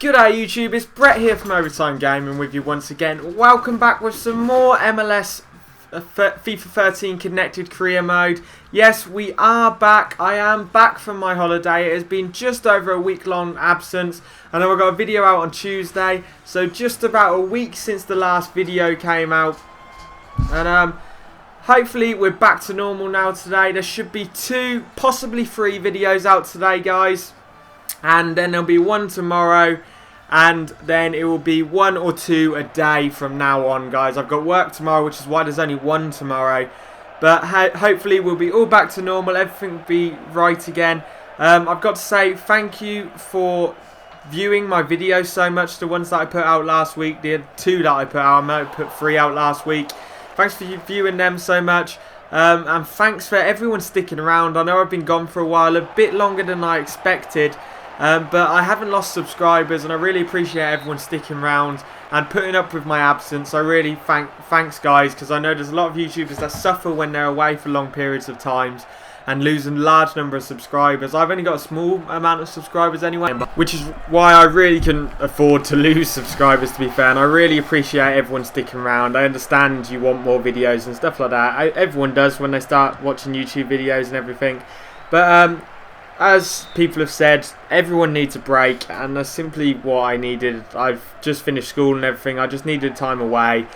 G'day YouTube, it's Brett here from Overtime Gaming with you once again. Welcome back with some more MLS FIFA 13 Connected Career Mode. Yes, we are back. I am back from my holiday. It has been just over a week-long absence. I know I got a video out on Tuesday, so just about a week since the last video came out. And hopefully we're back to normal now today. There should be 2, possibly 3 videos out today, guys. And then there'll be 1 tomorrow, and then it will be 1 or 2 a day from now on, guys. I've got work tomorrow, which is why there's only 1 tomorrow, but hopefully we'll be all back to normal, everything will be right again. I've got to say thank you for viewing my videos so much, the ones that I put out last week, the 2 that I put out, I might have put 3 out last week. Thanks for viewing them so much. And thanks for everyone sticking around. I know I've been gone for a while, a bit longer than I expected. But I haven't lost subscribers, and I really appreciate everyone sticking around and putting up with my absence. I really thanks guys, because I know there's a lot of YouTubers that suffer when they're away for long periods of times and losing a large number of subscribers. I've only got a small amount of subscribers anyway, which is why I really can afford to lose subscribers, to be fair, and I really appreciate everyone sticking around. I understand you want more videos and stuff like that. Everyone does when they start watching YouTube videos and everything, but as people have said, everyone needs a break, and that's simply what I needed. I've just finished school and everything. I just needed time away.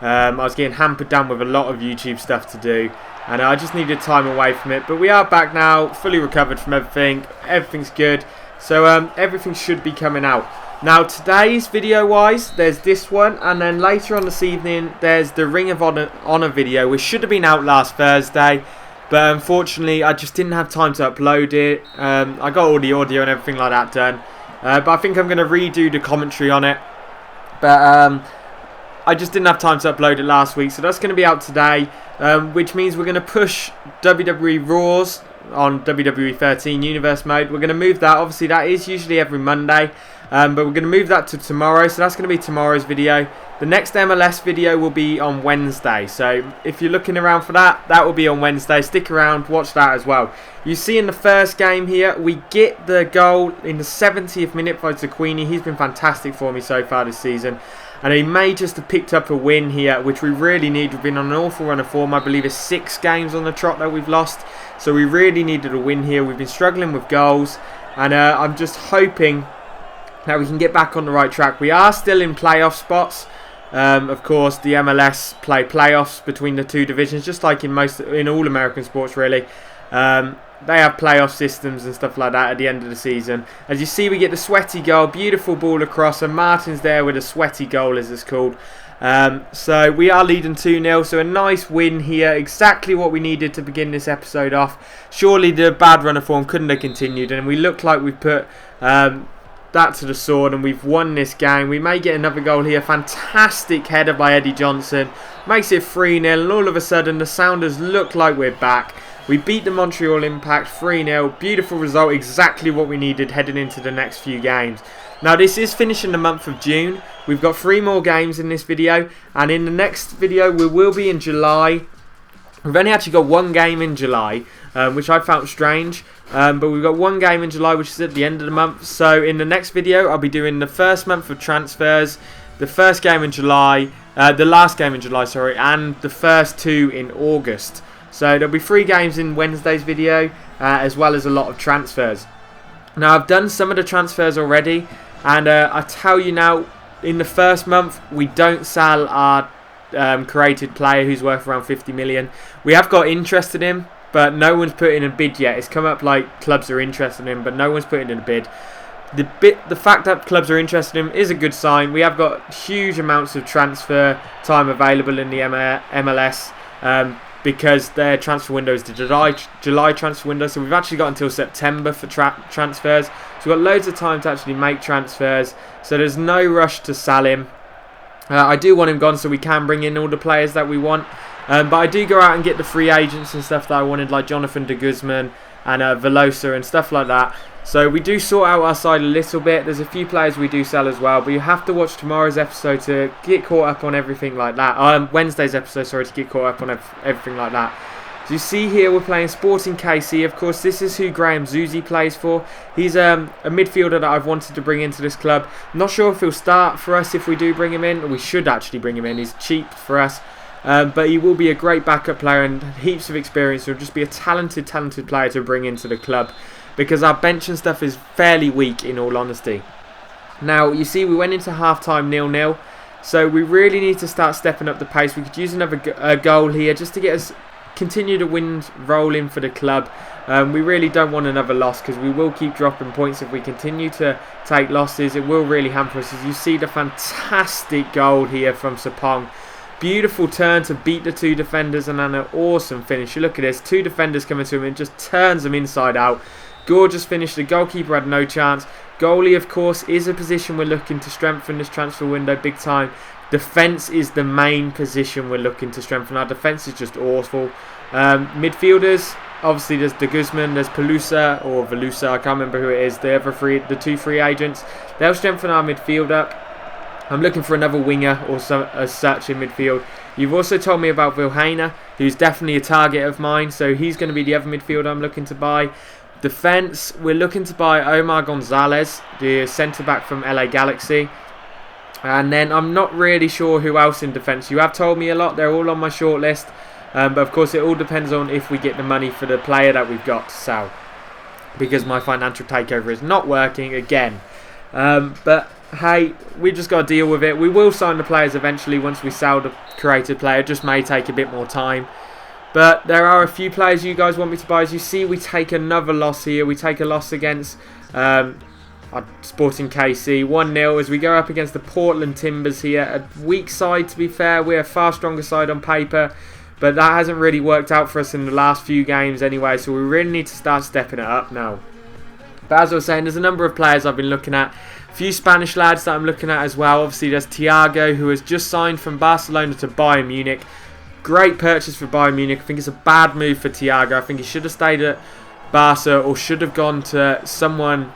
I was getting hampered down with a lot of YouTube stuff to do, and I just needed time away from it. But we are back now, fully recovered from everything. Everything's good, so everything should be coming out. Now today's video-wise, there's this one, and then later on this evening, there's the Ring of Honor video, which should have been out last Thursday. But unfortunately, I just didn't have time to upload it. I got all the audio and everything like that done. But I think I'm going to redo the commentary on it. But I just didn't have time to upload it last week. So that's going to be out today. Which means we're going to push WWE Raws on WWE 13 Universe Mode. We're going to move that. Obviously, that is usually every Monday. But we're going to move that to tomorrow. So that's going to be tomorrow's video. The next MLS video will be on Wednesday, so if you're looking around for that, that will be on Wednesday. Stick around, watch that as well. You see in the first game here, we get the goal in the 70th minute by Queenie. He's been fantastic for me so far this season, and he may just have picked up a win here, which we really need. We've been on an awful run of form. I believe it's 6 games on the trot that we've lost, so we really needed a win here. We've been struggling with goals, and I'm just hoping that we can get back on the right track. We are still in playoff spots. Of course, the MLS play playoffs between the 2 divisions, just like in all American sports, really. They have playoff systems and stuff like that at the end of the season. As you see, we get the sweaty goal, beautiful ball across, and Martin's there with a sweaty goal, as it's called. So we are leading 2-0, so a nice win here, exactly what we needed to begin this episode off. Surely the bad run of form couldn't have continued, and we look like we've put that to the sword, and we've won this game. We may get another goal here. Fantastic header by Eddie Johnson, makes it 3-0, and all of a sudden the Sounders look like we're back. We beat the Montreal Impact 3-0. Beautiful result, exactly what we needed heading into the next few games. Now this is finishing the month of June. We've got 3 more games in this video, and in the next video we will be in July. We've only actually got 1 game in July, which I found strange. But we've got 1 game in July, which is at the end of the month. So in the next video, I'll be doing the first month of transfers, the first game in July, the last game in July, sorry, and the first 2 in August. So there'll be 3 games in Wednesday's video, as well as a lot of transfers. Now I've done some of the transfers already, and I tell you now, in the first month, we don't sell our created player who's worth around 50 million. We have got interest in him, but no one's put in a bid yet. It's come up like clubs are interested in him, but no one's putting in a bid. The fact that clubs are interested in him is a good sign. We have got huge amounts of transfer time available in the MLS because their transfer window is the July transfer window. So we've actually got until September for transfers. So we've got loads of time to actually make transfers. So there's no rush to sell him. I do want him gone so we can bring in all the players that we want. But I do go out and get the free agents and stuff that I wanted, like Jonathan de Guzman and Velosa and stuff like that. So we do sort out our side a little bit. There's a few players we do sell as well, but you have to watch tomorrow's episode to get caught up on everything like that. Wednesday's episode, sorry, to get caught up on everything like that. As you see here, we're playing Sporting KC. Of course, this is who Graham Zuzi plays for. He's a midfielder that I've wanted to bring into this club. I'm not sure if he'll start for us if we do bring him in. We should actually bring him in. He's cheap for us. But he will be a great backup player and heaps of experience. He'll just be a talented player to bring into the club, because our bench and stuff is fairly weak, in all honesty. Now, you see, we went into half-time 0-0. So we really need to start stepping up the pace. We could use another goal here just to get us continue the wind rolling for the club. We really don't want another loss, because we will keep dropping points if we continue to take losses. It will really hamper us. As you see, the fantastic goal here from Sapong. Beautiful turn to beat the two defenders, and then an awesome finish. You look at this, two defenders coming to him and just turns them inside out. Gorgeous finish. The goalkeeper had no chance. Goalie, of course, is a position we're looking to strengthen this transfer window big time. Defence is the main position we're looking to strengthen. Our defence is just awful. Midfielders, obviously there's De Guzman, there's Pelusa or Velusa, I can't remember who it is. The two free agents. They'll strengthen our midfield up. I'm looking for another winger or as such in midfield. You've also told me about Vilhena, who's definitely a target of mine, so he's going to be the other midfielder I'm looking to buy. Defence, we're looking to buy Omar Gonzalez, the centre-back from LA Galaxy. And then I'm not really sure who else in defence. You have told me a lot, they're all on my shortlist. But of course it all depends on if we get the money for the player that we've got to sell, because my financial takeover is not working again. But hey, we just got to deal with it. We will sign the players eventually once we sell the created player. It just may take a bit more time. But there are a few players you guys want me to buy. As you see, we take another loss here. We take a loss against Sporting KC, 1-0, as we go up against the Portland Timbers here. A weak side, to be fair. We're a far stronger side on paper, but that hasn't really worked out for us in the last few games anyway, so we really need to start stepping it up now. But as I was saying, there's a number of players I've been looking at. A few Spanish lads that I'm looking at as well. Obviously, there's Thiago, who has just signed from Barcelona to Bayern Munich. Great purchase for Bayern Munich. I think it's a bad move for Thiago. I think he should have stayed at Barca or should have gone to someone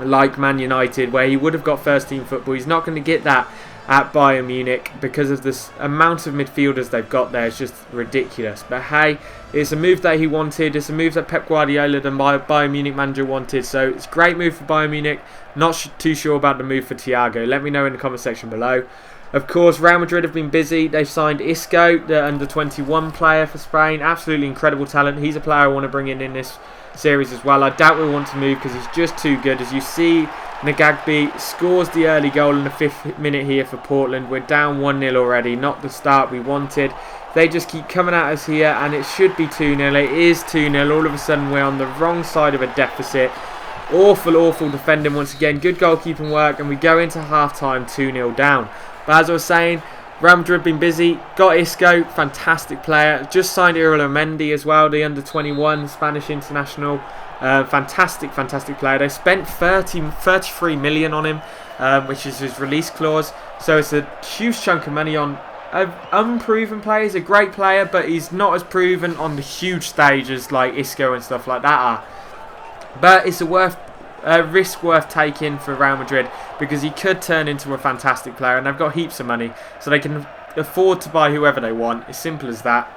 like Man United, where he would have got first team football. He's not going to get that at Bayern Munich because of this amount of midfielders they've got there. It's just ridiculous. But hey, it's a move that he wanted. It's a move that Pep Guardiola, the Bayern Munich manager, wanted. So it's a great move for Bayern Munich. Not too sure about the move for Thiago. Let me know in the comment section below. Of course, Real Madrid have been busy. They've signed Isco, the under-21 player for Spain. Absolutely incredible talent. He's a player I want to bring in this series as well. I doubt we'll want to move because he's just too good. As you see, Nagagbe scores the early goal in the 5th minute here for Portland. We're down 1-0 already. Not the start we wanted. They just keep coming at us here, and it should be 2-0. It is 2-0. All of a sudden, we're on the wrong side of a deficit. Awful defending once again. Good goalkeeping work, and we go into half-time 2-0 down. But as I was saying, Real Madrid been busy. Got Isco, fantastic player. Just signed Iraola Mendy as well, the under-21 Spanish international. Fantastic player. They spent 33 million on him, which is his release clause. So it's a huge chunk of money on an unproven player. He's a great player, but he's not as proven on the huge stages like Isco and stuff like that are. But it's a risk worth taking for Real Madrid, because he could turn into a fantastic player, and they've got heaps of money, so they can afford to buy whoever they want. As simple as that.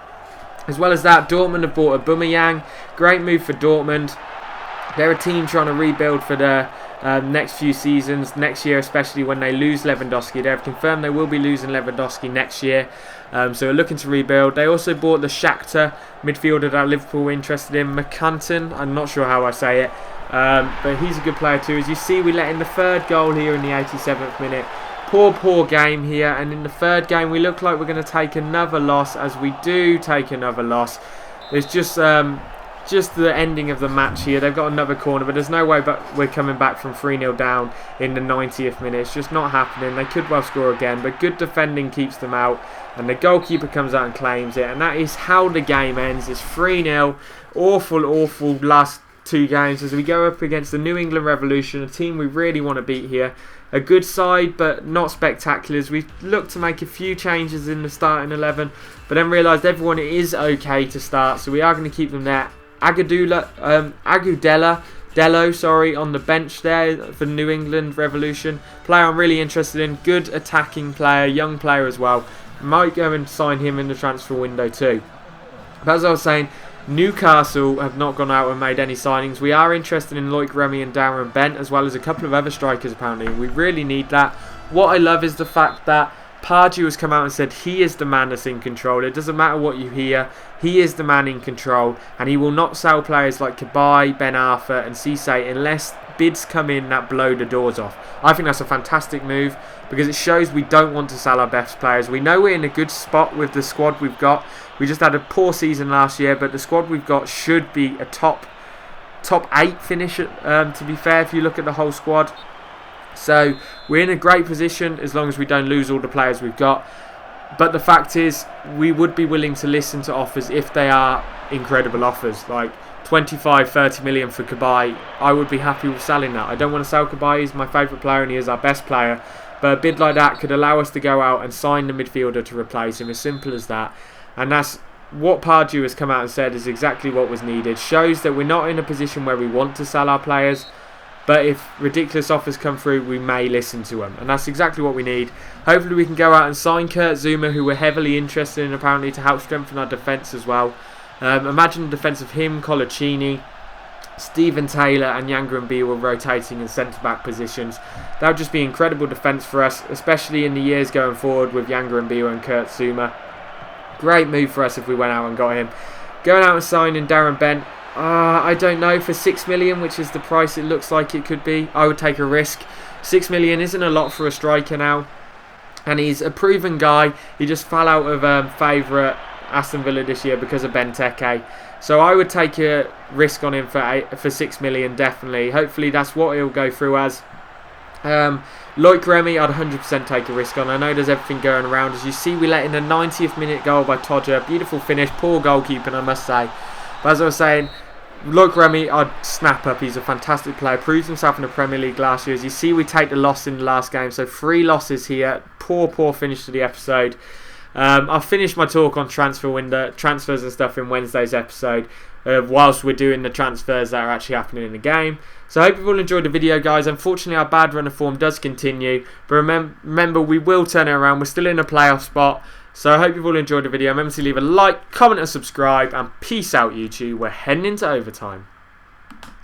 As well as that, Dortmund have bought Aubameyang. Great move for Dortmund. They're a team trying to rebuild for the next few seasons, next year especially, when they lose Lewandowski. They've confirmed they will be losing Lewandowski next year, so they're looking to rebuild. They also bought the Shakhtar midfielder that Liverpool were interested in, McCanton. I'm not sure how I say it, but he's a good player too. As you see, we let in the 3rd goal here in the 87th minute. Poor game here, and in the 3rd game we look like we're going to take another loss. As we do take another loss, it's just the ending of the match here. They've got another corner, but there's no way but we're coming back from 3-0 down in the 90th minute. It's just not happening. They could well score again, but good defending keeps them out, and the goalkeeper comes out and claims it, and that is how the game ends. It's 3-0. Awful last 2 games as we go up against the New England Revolution, a team we really want to beat here. A good side, but not spectacular. As we look to make a few changes in the starting 11, but then realised everyone is okay to start, so we are going to keep them there. Agudelo, on the bench there for New England Revolution. Player I'm really interested in. Good attacking player, young player as well. Might go and sign him in the transfer window too. But as I was saying, Newcastle have not gone out and made any signings. We are interested in Loic Remy and Darren Bent, as well as a couple of other strikers apparently. We really need that. What I love is the fact that Pardew has come out and said he is the man that's in control. It doesn't matter what you hear, he is the man in control, and he will not sell players like Cabaye, Ben Arfa and Cisse unless bids come in that blow the doors off. I think that's a fantastic move because it shows we don't want to sell our best players. We know we're in a good spot with the squad we've got. We just had a poor season last year, but the squad we've got should be a top 8 finish, to be fair, if you look at the whole squad. So we're in a great position as long as we don't lose all the players we've got. But the fact is, we would be willing to listen to offers if they are incredible offers, like 25, 30 million for Cabaye. I would be happy with selling that. I don't want to sell Cabaye. He's my favourite player and he is our best player. But a bid like that could allow us to go out and sign the midfielder to replace him. As simple as that. And that's what Pardew has come out and said is exactly what was needed. Shows that we're not in a position where we want to sell our players. But if ridiculous offers come through, we may listen to them. And that's exactly what we need. Hopefully we can go out and sign Kurt Zouma, who we're heavily interested in apparently, to help strengthen our defence as well. Imagine the defence of him, Colaccini, Stephen Taylor and Yanga Mbiwa rotating in centre-back positions. That would just be incredible defence for us, especially in the years going forward with Yanga Mbiwa and Kurt Zouma. Great move for us if we went out and got him. Going out and signing Darren Bent. I don't know, for 6 million, which is the price it looks like it could be, I would take a risk. 6 million isn't a lot for a striker now, and he's a proven guy. He just fell out of favour at Aston Villa this year because of Benteke. So I would take a risk on him for 6 million, definitely. Hopefully that's what he'll go through as. Loic Remy, I'd 100% take a risk on. I know there's everything going around. As you see, we let in a 90th minute goal by Todger. Beautiful finish, poor goalkeeping, I must say. But as I was saying, Loic Remy, I'd snap up. He's a fantastic player. Proved himself in the Premier League last year. As you see, we take the loss in the last game. So 3 losses here. Poor finish to the episode. I'll finish my talk on transfers and stuff in Wednesday's episode, whilst we're doing the transfers that are actually happening in the game. So I hope you've all enjoyed the video, guys. Unfortunately, our bad run of form does continue. But remember, we will turn it around. We're still in a playoff spot. So I hope you've all enjoyed the video. Remember to leave a like, comment and subscribe. And peace out, YouTube. We're heading into overtime.